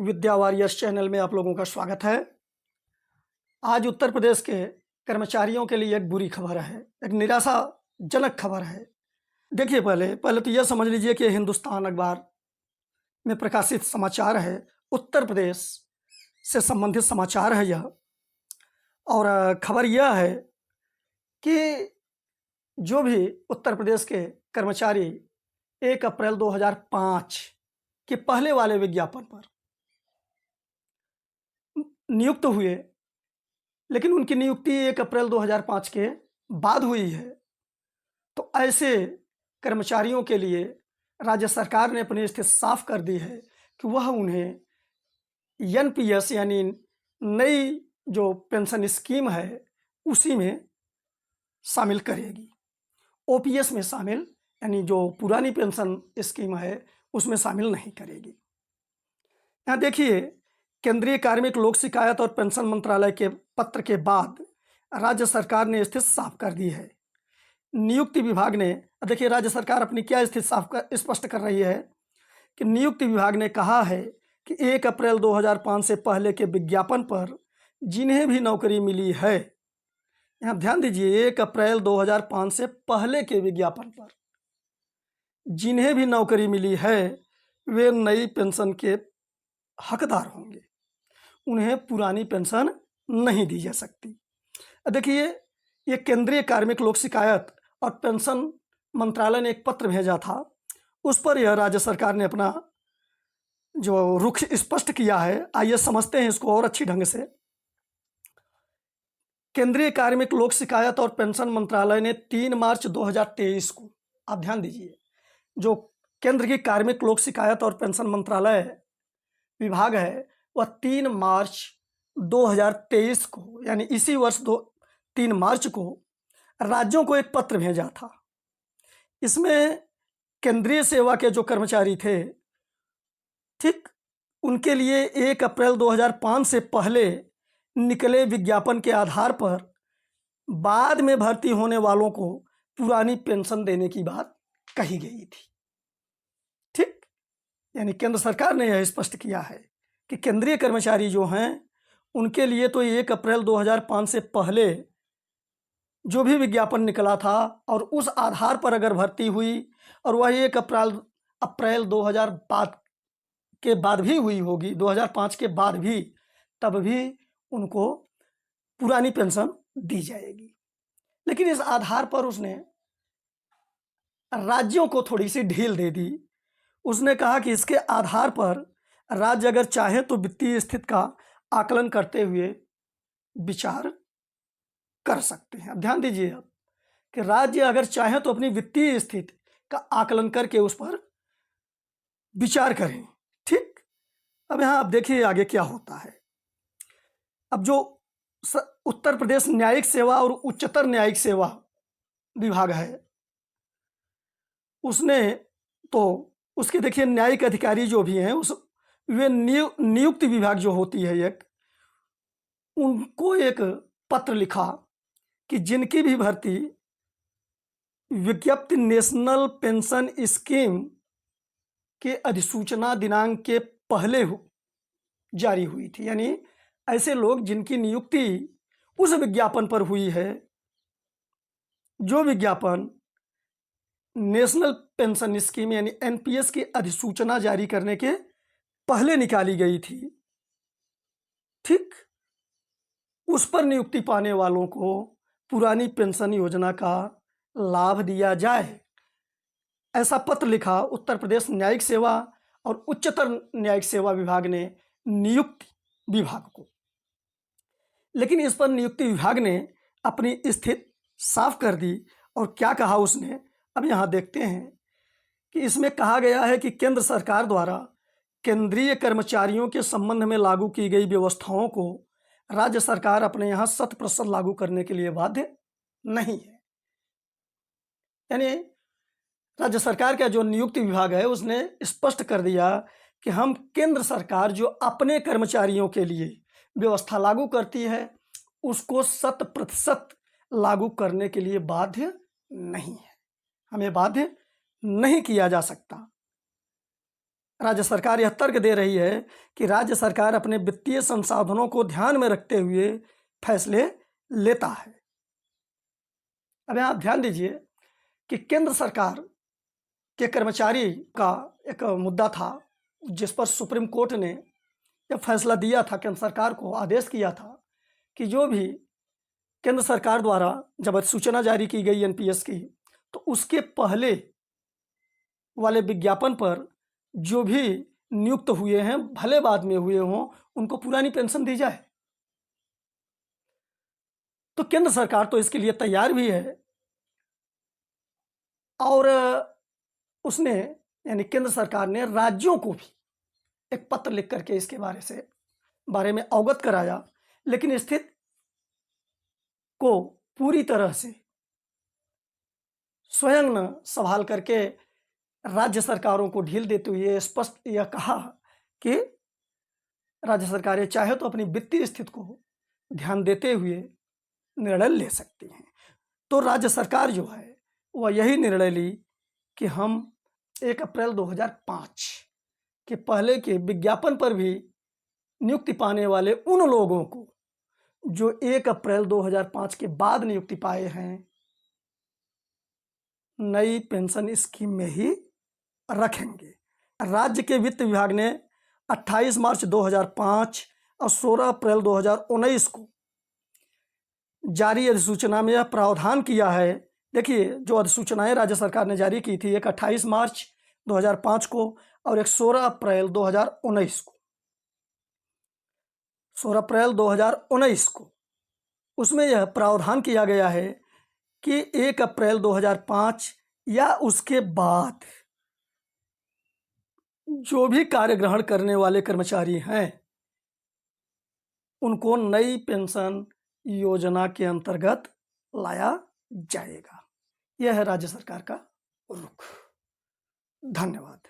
विद्या warriors channel में आप लोगों का स्वागत है। आज उत्तर प्रदेश के कर्मचारियों के लिए एक बुरी खबर है, एक निराशाजनक खबर है। देखिए, पहले पहले तो यह समझ लीजिए कि हिंदुस्तान अखबार में प्रकाशित समाचार है, उत्तर प्रदेश से संबंधित समाचार है यह। और खबर यह है कि जो भी उत्तर प्रदेश के कर्मचारी 1 अप्रैल 2005 के पहले वाले विज्ञापन पर नियुक्त हुए, लेकिन उनकी नियुक्ति 1 अप्रैल 2005 के बाद हुई है, तो ऐसे कर्मचारियों के लिए राज्य सरकार ने अपनी स्थिति साफ कर दी है कि वह उन्हें एनपीएस यानी नई जो पेंशन स्कीम है उसी में शामिल करेगी। ओपीएस में शामिल यानी जो पुरानी पेंशन स्कीम है उसमें शामिल नहीं करेगी। यहाँ देखिए, केंद्रीय कार्मिक लोक शिकायत और पेंशन मंत्रालय के पत्र के बाद राज्य सरकार ने स्थिति साफ कर दी है। नियुक्ति विभाग ने, देखिए राज्य सरकार अपनी क्या स्थिति स्पष्ट कर रही है कि नियुक्ति विभाग ने कहा है कि 1 अप्रैल 2005 से पहले के विज्ञापन पर जिन्हें भी नौकरी मिली है, यहाँ ध्यान दीजिए, 1 अप्रैल 2005 से पहले के विज्ञापन पर जिन्हें भी नौकरी मिली है वे नई पेंशन के हकदार होंगे, उन्हें पुरानी पेंशन नहीं दी जा सकती। देखिए, ये केंद्रीय कार्मिक लोक शिकायत और पेंशन मंत्रालय ने एक पत्र भेजा था, उस पर यह राज्य सरकार ने अपना जो रुख स्पष्ट किया है। आइए समझते हैं इसको और अच्छी ढंग से। केंद्रीय कार्मिक लोक शिकायत और पेंशन मंत्रालय ने 3 मार्च 2023 को, आप ध्यान दीजिए, जो केंद्र की कार्मिक लोक शिकायत और पेंशन मंत्रालय विभाग है वह 3 मार्च 2023 को यानी इसी वर्ष 3 मार्च को राज्यों को एक पत्र भेजा था। इसमें केंद्रीय सेवा के जो कर्मचारी थे, ठीक, उनके लिए 1 अप्रैल 2005 से पहले निकले विज्ञापन के आधार पर बाद में भर्ती होने वालों को पुरानी पेंशन देने की बात कही गई थी। ठीक, यानी केंद्र सरकार ने यह स्पष्ट किया है कि केंद्रीय कर्मचारी जो हैं उनके लिए तो 1 अप्रैल 2005 से पहले जो भी विज्ञापन निकला था और उस आधार पर अगर भर्ती हुई और वह 1 अप्रैल 2005 के बाद भी हुई होगी, 2005 के बाद भी, तब भी उनको पुरानी पेंशन दी जाएगी। लेकिन इस आधार पर उसने राज्यों को थोड़ी सी ढील दे दी। उसने कहा कि इसके आधार पर राज्य अगर चाहे तो वित्तीय स्थिति का आकलन करते हुए विचार कर सकते हैं। अब ध्यान दीजिए अब कि राज्य अगर चाहे तो अपनी वित्तीय स्थिति का आकलन करके उस पर विचार करें। ठीक, अब यहाँ आप देखिए आगे क्या होता है। अब जो उत्तर प्रदेश न्यायिक सेवा और उच्चतर न्यायिक सेवा विभाग है, उसने तो उसके देखिए न्यायिक अधिकारी जो भी हैं वे नियुक्ति विभाग जो होती है एक, उनको एक पत्र लिखा कि जिनकी भी भर्ती विज्ञप्ति नेशनल पेंशन स्कीम के अधिसूचना दिनांक के पहले जारी हुई थी, यानी ऐसे लोग जिनकी नियुक्ति उस विज्ञापन पर हुई है जो विज्ञापन नेशनल पेंशन स्कीम यानी एनपीएस की अधिसूचना जारी करने के पहले निकाली गई थी, ठीक, उस पर नियुक्ति पाने वालों को पुरानी पेंशन योजना का लाभ दिया जाए, ऐसा पत्र लिखा उत्तर प्रदेश न्यायिक सेवा और उच्चतर न्यायिक सेवा विभाग ने नियुक्ति विभाग को। लेकिन इस पर नियुक्ति विभाग ने अपनी स्थिति साफ कर दी और क्या कहा उसने, अब यहाँ देखते हैं कि इसमें कहा गया है कि केंद्र सरकार द्वारा केंद्रीय कर्मचारियों के संबंध में लागू की गई व्यवस्थाओं को राज्य सरकार अपने यहाँ 100% लागू करने के लिए बाध्य नहीं है। यानी राज्य सरकार का जो नियुक्ति विभाग है उसने स्पष्ट कर दिया कि हम केंद्र सरकार जो अपने कर्मचारियों के लिए व्यवस्था लागू करती है उसको 100% लागू करने के लिए बाध्य नहीं है, हमें बाध्य नहीं किया जा सकता। राज्य सरकार यह तर्क दे रही है कि राज्य सरकार अपने वित्तीय संसाधनों को ध्यान में रखते हुए फैसले लेता है। अब यहाँ आप ध्यान दीजिए कि केंद्र सरकार के कर्मचारी का एक मुद्दा था, जिस पर सुप्रीम कोर्ट ने यह फैसला दिया था, केंद्र सरकार को आदेश किया था कि जो भी केंद्र सरकार द्वारा जब अधिसूचना जारी की गई एनपीएस की, तो उसके पहले वाले विज्ञापन पर जो भी नियुक्त हुए हैं, भले बाद में हुए हों, उनको पुरानी पेंशन दी जाए। तो केंद्र सरकार तो इसके लिए तैयार भी है और उसने यानी केंद्र सरकार ने राज्यों को भी एक पत्र लिख करके इसके बारे में अवगत कराया, लेकिन स्थिति को पूरी तरह से स्वयं न संभाल करके राज्य सरकारों को ढील देते हुए स्पष्ट यह कहा कि राज्य सरकारें चाहे तो अपनी वित्तीय स्थिति को ध्यान देते हुए निर्णय ले सकती हैं। तो राज्य सरकार जो है वह यही निर्णय ली कि हम 1 अप्रैल 2005 के पहले के विज्ञापन पर भी नियुक्ति पाने वाले उन लोगों को जो 1 अप्रैल 2005 के बाद नियुक्ति पाए हैं, नई पेंशन स्कीम में ही रखेंगे। राज्य के वित्त विभाग ने 28 मार्च 2005 और 16 अप्रैल 2019 को जारी अधिसूचना में यह प्रावधान किया है। देखिए, जो अधिसूचनाएं राज्य सरकार ने जारी की थी, एक 28 मार्च 2005 को और एक 16 अप्रैल 2019 को, 16 अप्रैल 2019 को, उसमें यह प्रावधान किया गया है कि 1 अप्रैल 2005 या उसके बाद जो भी कार्य ग्रहण करने वाले कर्मचारी हैं, उनको नई पेंशन योजना के अंतर्गत लाया जाएगा। यह है राज्य सरकार का रुख। धन्यवाद।